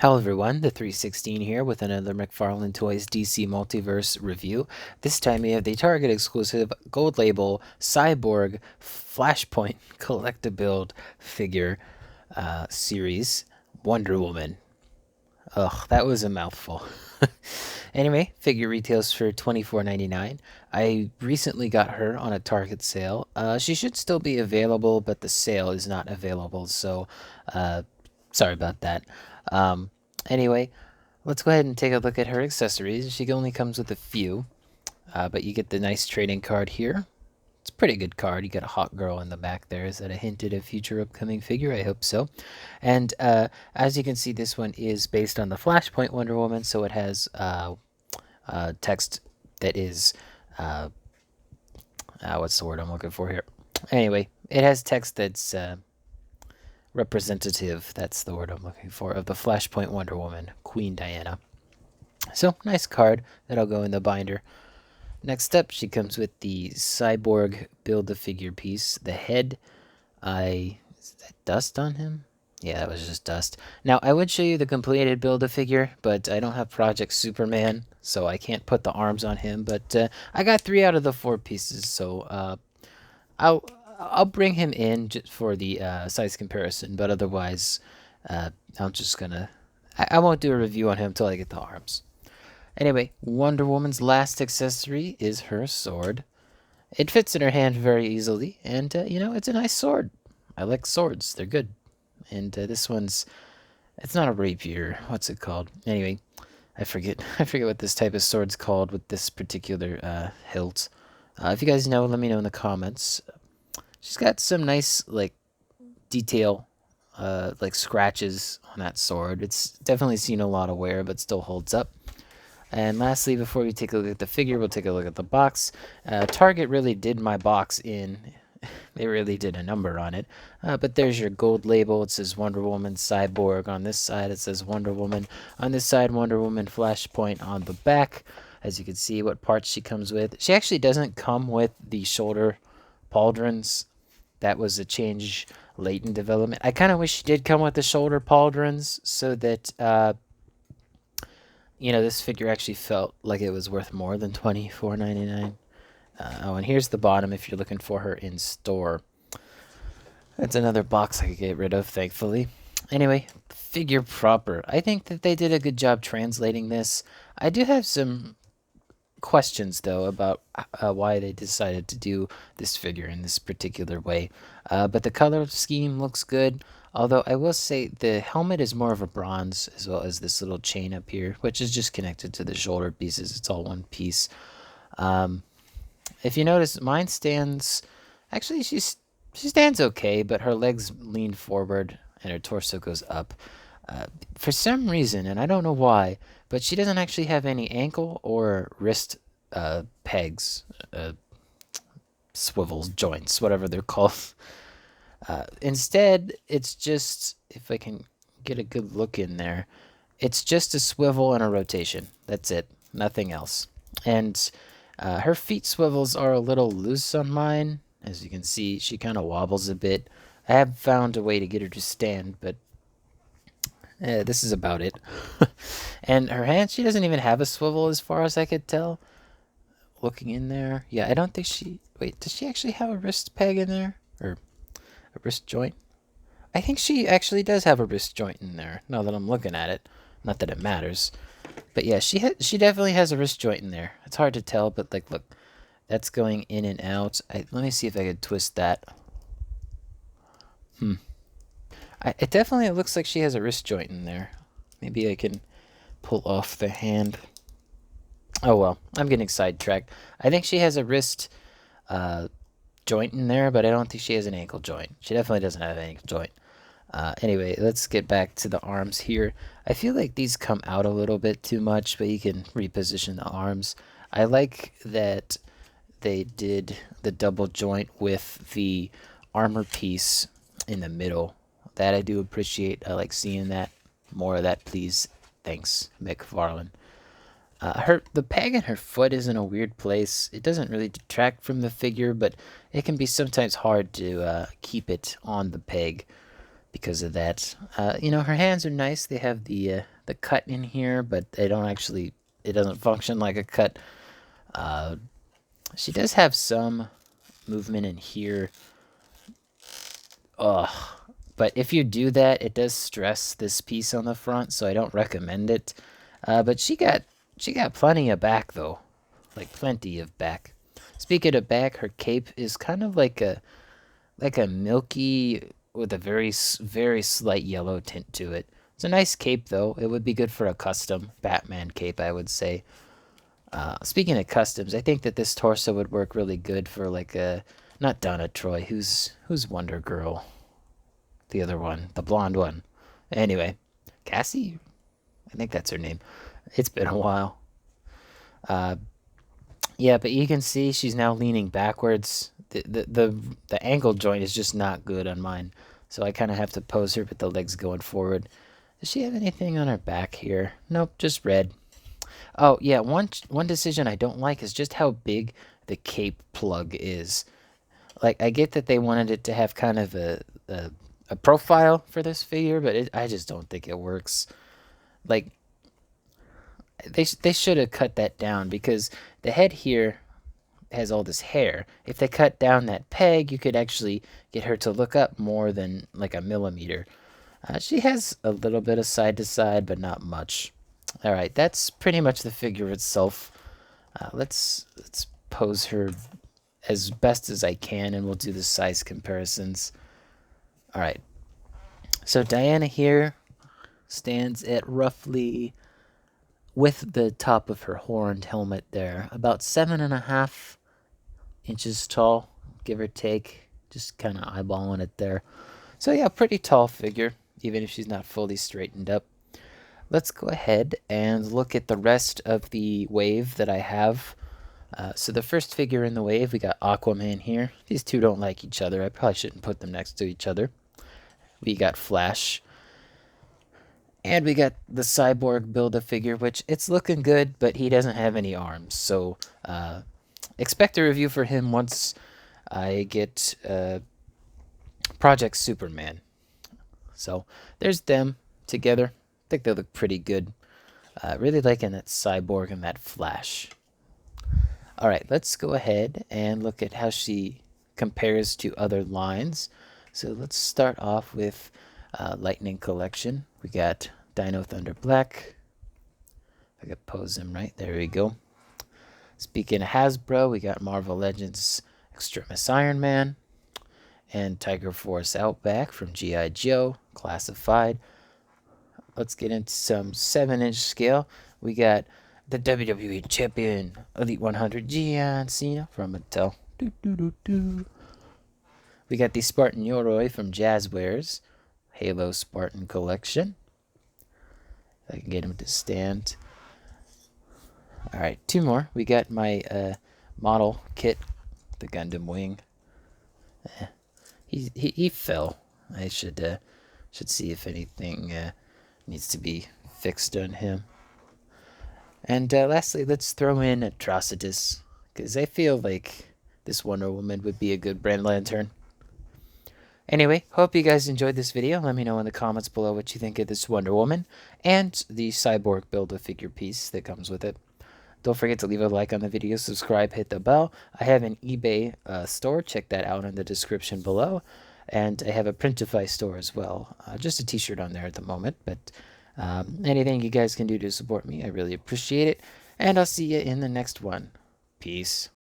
Hello everyone, the 316 here with another Mcfarlane Toys DC Multiverse review. This time we have the Target exclusive gold label Cyborg Flashpoint Collect-a-Build figure series Wonder Woman. Ugh, that was a mouthful. Anyway, figure retails for $24.99. I recently got her on a Target sale. She should still be available, but the sale is not available, so sorry about that. Um, anyway, let's go ahead and take a look at her accessories. She only comes with a few, but you get the nice trading card here. It's a pretty good card. You got a hot girl in the back there. Is that a hint at a future upcoming figure? I hope so. And as you can see, this one is based on the Flashpoint Wonder Woman, so it has text that is what's the word I'm looking for here? Anyway, it has text that's representative, that's the word I'm looking for, of the Flashpoint Wonder Woman, Queen Diana. So, nice card. That'll go in the binder. Next up, she comes with the Cyborg Build-A-Figure piece. The head, is that dust on him? Yeah, that was just dust. Now, I would show you the completed Build-A-Figure, but I don't have Project Superman, so I can't put the arms on him. But I got 3 out of the 4 pieces, so I'll bring him in just for the size comparison. But otherwise, I'm just gonna I won't do a review on him until I get the arms. Anyway, Wonder Woman's last accessory is her sword. It fits in her hand very easily, and it's a nice sword. I like swords; they're good. And this one's—it's not a rapier. What's it called? Anyway, I forget. I forget what this type of sword's called with this particular hilt. If you guys know, let me know in the comments. She's got some nice like detail, like scratches on that sword. It's definitely seen a lot of wear, but still holds up. And lastly, before we take a look at the figure, we'll take a look at the box. Target really did my box in. They really did a number on it. But there's your gold label. It says Wonder Woman Cyborg. On this side, it says Wonder Woman. On this side, Wonder Woman Flashpoint on the back. As you can see what parts she comes with. She actually doesn't come with the shoulder pauldrons. That was a change late in development. I kind of wish she did come with the shoulder pauldrons so that this figure actually felt like it was worth more than $24.99. Oh, and here's the bottom if you're looking for her in store. That's another box I could get rid of, thankfully. Anyway, figure proper. I think that they did a good job translating this. I do have some questions, though, about why they decided to do this figure in this particular way. But the color scheme looks good. Although I will say the helmet is more of a bronze, as well as this little chain up here, which is just connected to the shoulder pieces. It's all one piece. If you notice, mine stands... Actually, she stands okay, but her legs lean forward and her torso goes up. For some reason, and I don't know why, but she doesn't actually have any ankle or wrist pegs, swivels, joints, whatever they're called. Instead, it's just, if I can get a good look in there, it's just a swivel and a rotation. That's it. Nothing else. And her feet swivels are a little loose on mine. As you can see, she kind of wobbles a bit. I have found a way to get her to stand, but this is about it. And her hand, she doesn't even have a swivel as far as I could tell. Looking in there. Yeah, I don't think she... Wait, does she actually have a wrist peg in there? Or a wrist joint? I think she actually does have a wrist joint in there, now that I'm looking at it. Not that it matters. But yeah, she definitely has a wrist joint in there. It's hard to tell, but like, look. That's going in and out. Let me see if I could twist that. It definitely looks like she has a wrist joint in there. Maybe I can pull off the hand. Oh well, I'm getting sidetracked. I think she has a wrist joint in there, but I don't think she has an ankle joint. She definitely doesn't have an ankle joint. Anyway, let's get back to the arms here. I feel like these come out a little bit too much, but you can reposition the arms. I like that they did the double joint with the armor piece in the middle. That I do appreciate. I like seeing that. More of that, please. Thanks, Mcfarlane. The peg in her foot is in a weird place. It doesn't really detract from the figure, but it can be sometimes hard to keep it on the peg. because of that. You know, her hands are nice. They have the cut in here, but they don't actually. It doesn't function like a cut. Uh, she does have some movement in here. Ugh. But if you do that, it does stress this piece on the front, so I don't recommend it. But she got plenty of back though, like plenty of back. Speaking of back, her cape is kind of like a milky with a very slight yellow tint to it. It's a nice cape though. It would be good for a custom Batman cape, I would say. Speaking of customs, I think that this torso would work really good for like a not Donna Troy. Who's Wonder Girl? The other one, the blonde one. Anyway, Cassie, I think that's her name. It's been a while. Uh, yeah, but you can see she's now leaning backwards. The ankle joint is just not good on mine, so I kind of have to pose her with the legs going forward. Does she have anything on her back here? Nope, just red. Oh yeah, one decision I don't like is just how big the cape plug is. Like I get that they wanted it to have kind of a profile for this figure, but I just don't think it works. Like they should have cut that down because the head here has all this hair. If they cut down that peg, you could actually get her to look up more than like a millimeter. She has a little bit of side to side, but not much. All right, that's pretty much the figure itself. Let's pose her as best as I can, and we'll do the size comparisons. All right. So Diana here stands at roughly, with the top of her horned helmet there, about 7.5 inches tall, give or take. Just kind of eyeballing it there. So yeah, pretty tall figure, even if she's not fully straightened up. Let's go ahead and look at the rest of the wave that I have. So the first figure in the wave, we got Aquaman here. These two don't like each other. I probably shouldn't put them next to each other. We got Flash. And we got the Cyborg Build-A-Figure, which it's looking good, but he doesn't have any arms. So expect a review for him once I get Project Superman. So there's them together. I think they look pretty good. Really liking that Cyborg and that Flash. All right, let's go ahead and look at how she compares to other lines. So let's start off with Lightning Collection. We got Dino Thunder Black. If I could pose him right, there we go. Speaking of Hasbro, we got Marvel Legends Extremis Iron Man and Tiger Force Outback from G.I. Joe, classified. Let's get into some 7-inch scale. We got the WWE Champion Elite 100 John Cena from Mattel. We got the Spartan Yoroi from Jazzwares, Halo Spartan Collection. If I can get him to stand. Alright, two more. We got my model kit, the Gundam Wing. He fell. I should see if anything needs to be fixed on him. And lastly, let's throw in Atrocitus, because I feel like this Wonder Woman would be a good brand lantern. Anyway, hope you guys enjoyed this video. Let me know in the comments below what you think of this Wonder Woman and the Cyborg Build-A-Figure piece that comes with it. Don't forget to leave a like on the video, subscribe, hit the bell. I have an eBay store. Check that out in the description below. And I have a Printify store as well. Just a t-shirt on there at the moment. But anything you guys can do to support me, I really appreciate it. And I'll see you in the next one. Peace.